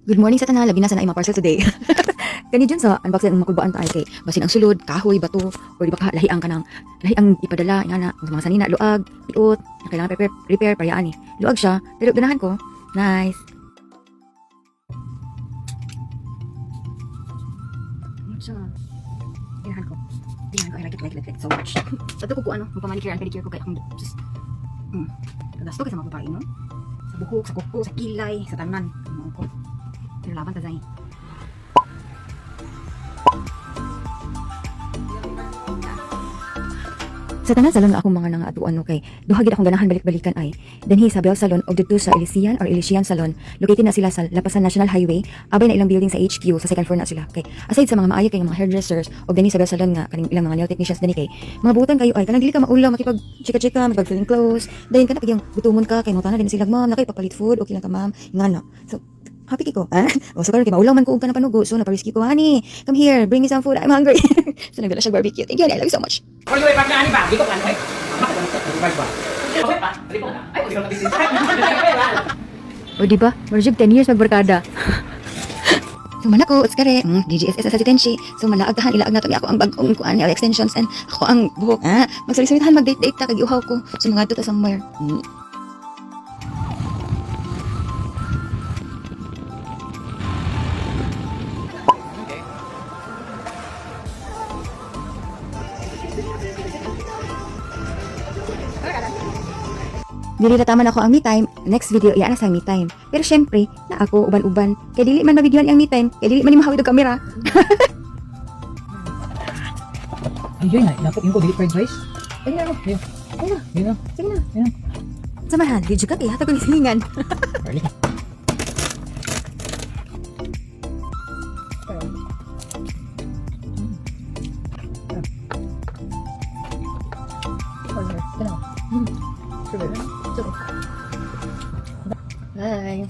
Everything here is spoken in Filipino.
Good morning sa tanan, labi na sa naay mga parcel today. Kani dyan sa unboxing ang makulbaan tayo kay basin ang sulod, kahoy, bato, or di ba ka lahiang ka ng lahiang ipadala, nga na, mga sanina, luag, piot, na kailangan repair, pariyaan eh. Luag siya, pero ganahan ko, nice. Siya, ganahan ko, I like it so much. Sa ito ko ano, magpamanicure and pedicure ko kaya akong just, kagasto kasi mga babae, no? Sa buhok, sa kuko, sa kilay, sa tanan, ano ko. Pero laban ta zay. Sa tanan salon nga akong mga nangatuan no kay duha gid akong ganahan balik-balikan ay dinhi sa Bell Salon og dito sa Elysian or Elysian Salon. Located na sila sa Lapasan National Highway. Abay na ilang building sa HQ sa second floor na sila. Kay aside sa mga maayo kay mga hairdressers og dinhi sa Bell Salon nga kaning ilang mga nail technicians dinhi kay mga butan kayo ay kanang dili ka maulaw makipag chika-chika makipag clean clothes. Dayon kana pag yung gutumon ka kay mutana din sila ma'am nakay papalit food okay lang ka ma'am ngana. So happy kiko. O so karon kay maulaw man ko og kana panugo so napariski ko honey. Come here, bring me some food. I'm hungry. So nagdala siya barbecue. Thank you. I love you so much. Kau juga pakai ani bang, gitu kan? Baik bang. Oke pak, tadi pak. Ayo kita di sini. O diba? Marjib 10 years magbarkada. So man ako, utskare, DGSS sa Tenshi. So malaagahan, ilaag na to ako ang bagong kuan nail extensions and ako ang buhok. Magsalit-salitahan, mag-date-date ta, kag-iuhaw ko. So mga to somewhere. Dili na taman ako ang me time, next video iyan na sa me time. Pero syempre, na ako uban-uban, kay dili man mabidyoan ang me time, kay dili man ni mahawid og kamera. Enjoy na, dapat yung ko dili fried rice. Ayun na, ayun. Ayun na, Ayun na. sige na. Ayun. Samahan, video ka kay hatag ko ni silingan. Early. Bye.